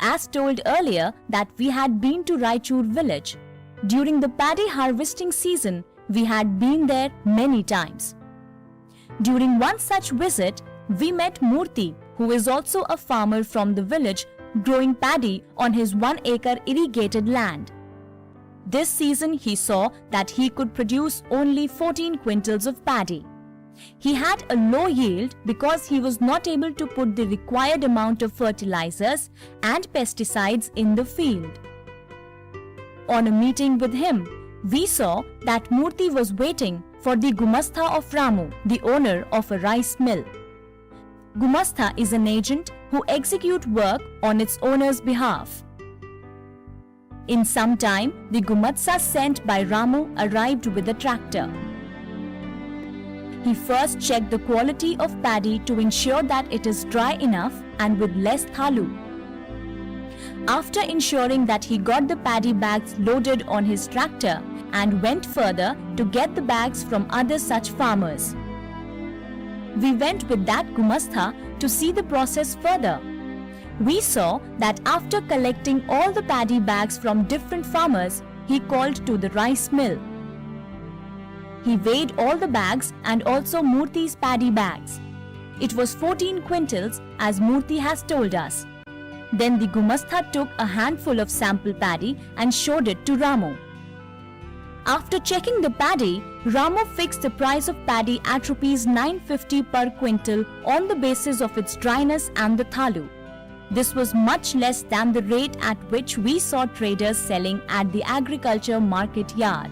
as told earlier that we had been to Raichur village. During the paddy harvesting season, we had been there many times. During one such visit, we met Murthy, who is also a farmer from the village, growing paddy on his 1-acre irrigated land. This season he saw that he could produce only 14 quintals of paddy. He had a low yield because he was not able to put the required amount of fertilizers and pesticides in the field. On a meeting with him, we saw that Murthy was waiting for the Gumastha of Ramu, the owner of a rice mill. Gumastha is an agent who executes work on its owner's behalf. In some time, the Gumatsa sent by Ramu arrived with a tractor. He first checked the quality of paddy to ensure that it is dry enough and with less thalu. After ensuring that he got the paddy bags loaded on his tractor and went further to get the bags from other such farmers. We went with that Gumastha to see the process further. We saw that after collecting all the paddy bags from different farmers, he called to the rice mill. He weighed all the bags and also Murthy's paddy bags. It was 14 quintals as Murthy has told us. Then the Gumastha took a handful of sample paddy and showed it to Ramu. After checking the paddy, Ramu fixed the price of paddy at Rs 950 per quintal on the basis of its dryness and the thalu. This was much less than the rate at which we saw traders selling at the agriculture market yard.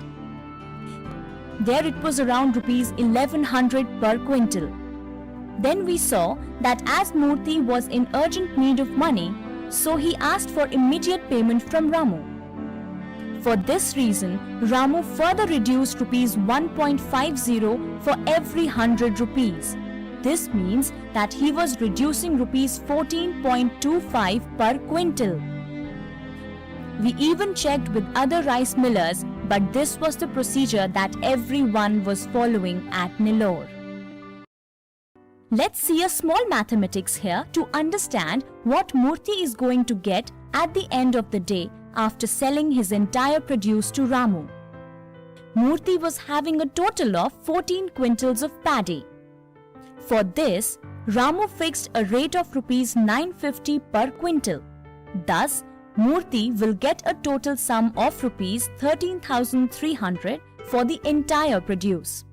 There it was around Rs 1100 per quintal. Then we saw that as Murthy was in urgent need of money, so he asked for immediate payment from Ramu. For this reason, Ramu further reduced Rs 1.50 for every 100 rupees. This means that he was reducing Rs 14.25 per quintal. We even checked with other rice millers, but this was the procedure that everyone was following at Nellore. Let's see a small mathematics here to understand what Murthy is going to get at the end of the day after selling his entire produce to Ramu. Murthy was having a total of 14 quintals of paddy. For this, Ramu fixed a rate of Rs 950 per quintal. Thus, Murthy will get a total sum of Rs 13,300 for the entire produce.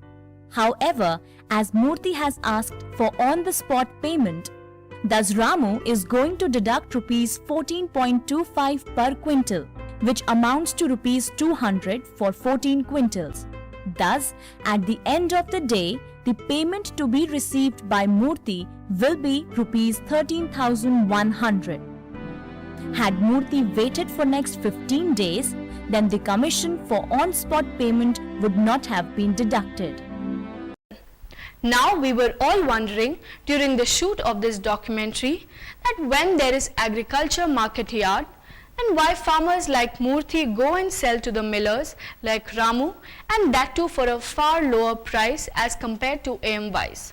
However, as Murthy has asked for on-the-spot payment, thus Ramu is going to deduct Rs 14.25 per quintal, which amounts to Rs 200 for 14 quintals. Thus, at the end of the day, the payment to be received by Murthy will be Rs 13,100. Had Murthy waited for next 15 days, then the commission for on-spot payment would not have been deducted. Now we were all wondering during the shoot of this documentary that when there is agriculture market yard, and why farmers like Murthy go and sell to the millers like Ramu, and that too for a far lower price as compared to AMYs.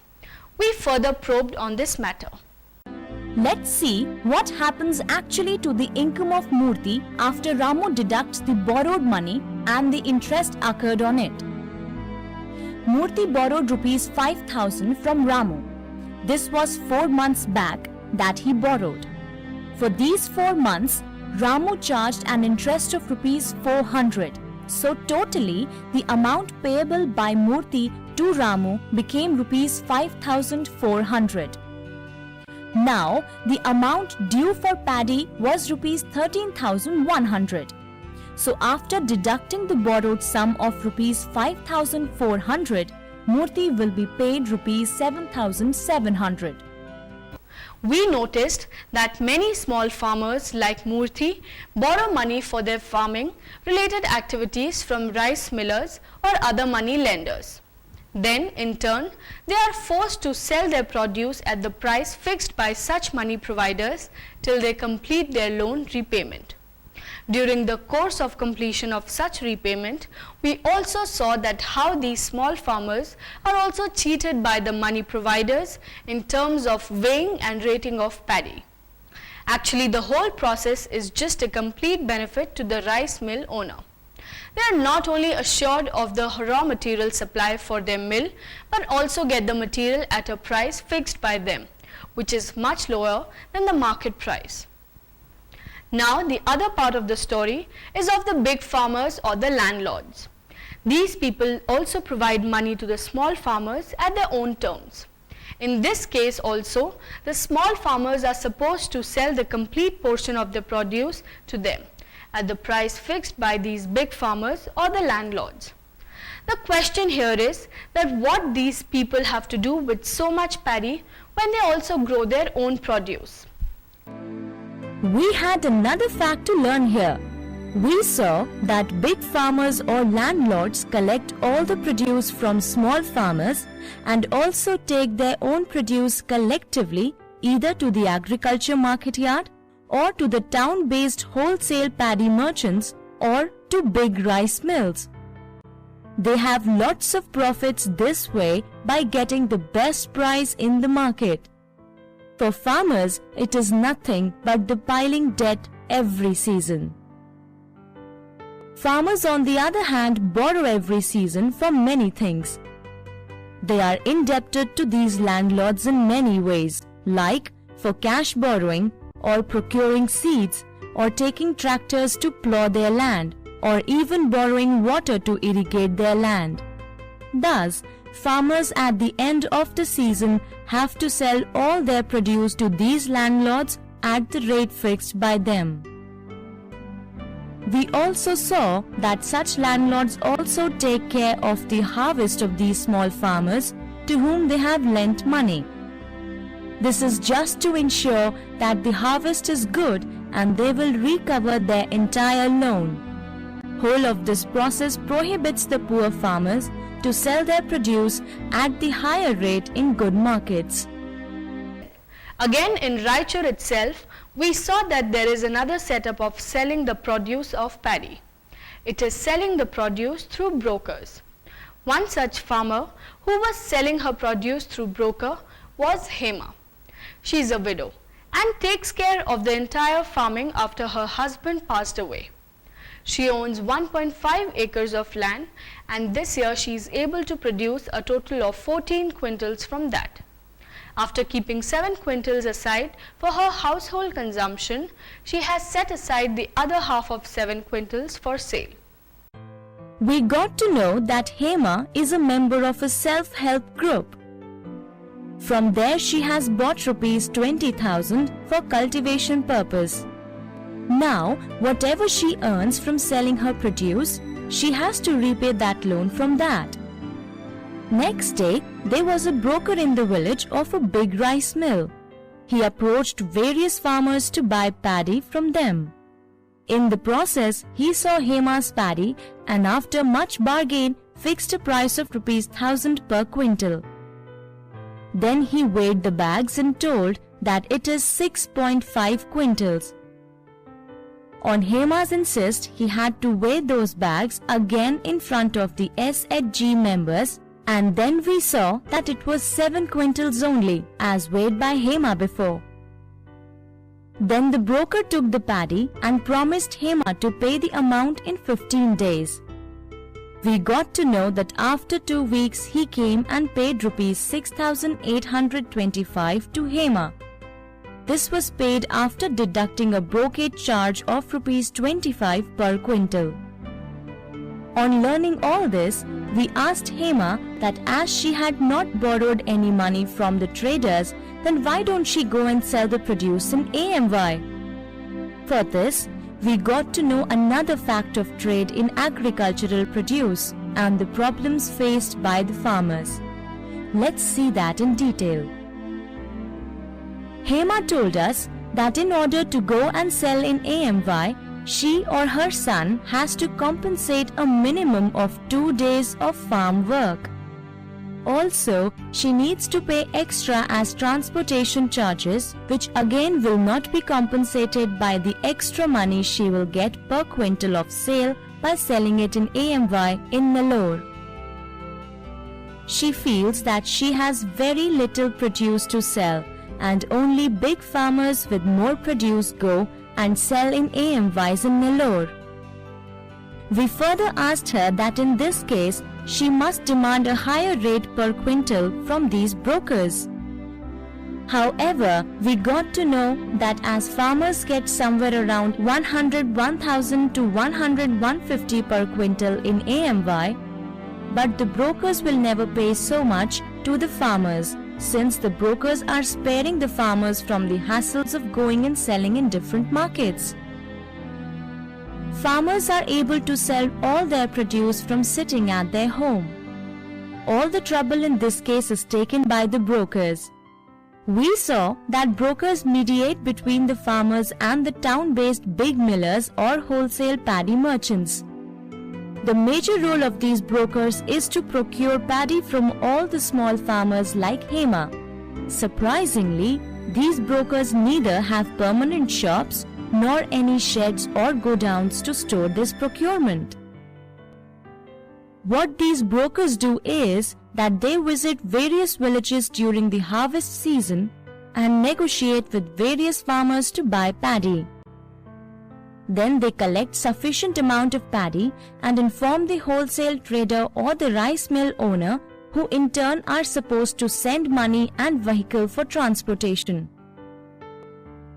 We further probed on this matter. Let's see what happens actually to the income of Murthy after Ramu deducts the borrowed money and the interest occurred on it. Murthy borrowed Rs 5,000 from Ramu. This was 4 months back that he borrowed. For these 4 months, Ramu charged an interest of Rs 400. So totally, the amount payable by Murthy to Ramu became Rs 5,400. Now, the amount due for paddy was Rs 13,100. So after deducting the borrowed sum of Rs 5,400, Murthy will be paid Rs 7,700. We noticed that many small farmers like Murthy borrow money for their farming related activities from rice millers or other money lenders. Then, in turn, they are forced to sell their produce at the price fixed by such money providers till they complete their loan repayment. During the course of completion of such repayment, we also saw that how these small farmers are also cheated by the money providers in terms of weighing and rating of paddy. Actually, the whole process is just a complete benefit to the rice mill owner. They are not only assured of the raw material supply for their mill, but also get the material at a price fixed by them, which is much lower than the market price. Now, the other part of the story is of the big farmers or the landlords. These people also provide money to the small farmers at their own terms. In this case also, the small farmers are supposed to sell the complete portion of the produce to them at the price fixed by these big farmers or the landlords. The question here is that what these people have to do with so much paddy when they also grow their own produce. We had another fact to learn here. We saw that big farmers or landlords collect all the produce from small farmers and also take their own produce collectively either to the agriculture market yard or to the town-based wholesale paddy merchants or to big rice mills. They have lots of profits this way by getting the best price in the market. For farmers, it is nothing but the piling debt every season. Farmers, on the other hand, borrow every season for many things. They are indebted to these landlords in many ways, like for cash borrowing or procuring seeds or taking tractors to plough their land or even borrowing water to irrigate their land. Thus, farmers at the end of the season have to sell all their produce to these landlords at the rate fixed by them. We also saw that such landlords also take care of the harvest of these small farmers to whom they have lent money. This is just to ensure that the harvest is good and they will recover their entire loan. Whole of this process prohibits the poor farmers to sell their produce at the higher rate in good markets. Again, in Raichur itself, we saw that there is another setup of selling the produce of paddy. It is selling the produce through brokers. One such farmer who was selling her produce through broker was Hema. She is a widow and takes care of the entire farming after her husband passed away. She owns 1.5 acres of land, and this year she is able to produce a total of 14 quintals from that. After keeping 7 quintals aside for her household consumption, she has set aside the other half of 7 quintals for sale. We got to know that Hema is a member of a self-help group. From there she has bought rupees 20,000 for cultivation purpose. Now, whatever she earns from selling her produce, she has to repay that loan from that. Next day, there was a broker in the village of a big rice mill. He approached various farmers to buy paddy from them. In the process, he saw Hema's paddy and after much bargain, fixed a price of rupees 1,000 per quintal. Then he weighed the bags and told that it is 6.5 quintals. On Hema's insist, he had to weigh those bags again in front of the S&G members, and then we saw that it was 7 quintals only, as weighed by Hema before. Then the broker took the paddy and promised Hema to pay the amount in 15 days. We got to know that after 2 weeks he came and paid rupees 6,825 to Hema. This was paid after deducting a brokerage charge of rupees 25 per quintal. On learning all this, we asked Hema that as she had not borrowed any money from the traders, then why don't she go and sell the produce in AMY? For this, we got to know another fact of trade in agricultural produce and the problems faced by the farmers. Let's see that in detail. Hema told us that in order to go and sell in AMY, she or her son has to compensate a minimum of 2 days of farm work. Also, she needs to pay extra as transportation charges, which again will not be compensated by the extra money she will get per quintal of sale by selling it in AMY in Nellore. She feels that she has very little produce to sell, and only big farmers with more produce go and sell in AMYs in Nellore. We further asked her that in this case, she must demand a higher rate per quintal from these brokers. However, we got to know that as farmers get somewhere around 100,000 to 150 per quintal in AMY, but the brokers will never pay so much to the farmers, since the brokers are sparing the farmers from the hassles of going and selling in different markets. Farmers are able to sell all their produce from sitting at their home. All the trouble in this case is taken by the brokers. We saw that brokers mediate between the farmers and the town-based big millers or wholesale paddy merchants. The major role of these brokers is to procure paddy from all the small farmers like Hema. Surprisingly, these brokers neither have permanent shops nor any sheds or godowns to store this procurement. What these brokers do is that they visit various villages during the harvest season and negotiate with various farmers to buy paddy. Then they collect sufficient amount of paddy and inform the wholesale trader or the rice mill owner, who in turn are supposed to send money and vehicle for transportation.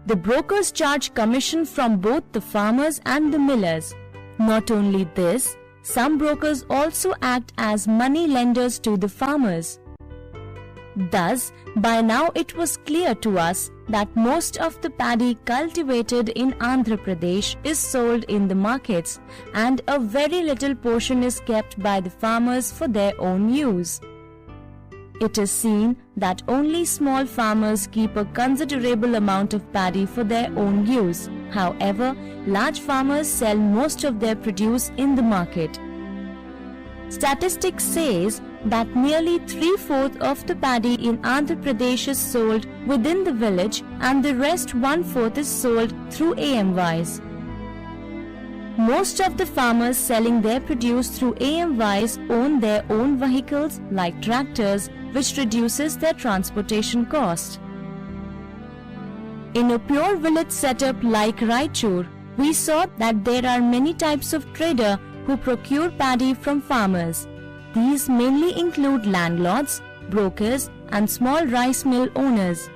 The brokers charge commission from both the farmers and the millers. Not only this, some brokers also act as money lenders to the farmers. Thus, by now it was clear to us that most of the paddy cultivated in Andhra Pradesh is sold in the markets, and a very little portion is kept by the farmers for their own use. It is seen that only small farmers keep a considerable amount of paddy for their own use. However, large farmers sell most of their produce in the market. Statistics says that nearly 3/4 of the paddy in Andhra Pradesh is sold within the village and the rest 1/4 is sold through AMYs. Most of the farmers selling their produce through AMYs own their own vehicles like tractors, which reduces their transportation cost. In a pure village setup like Raichur, we saw that there are many types of trader who procure paddy from farmers. These mainly include landlords, brokers, and small rice mill owners.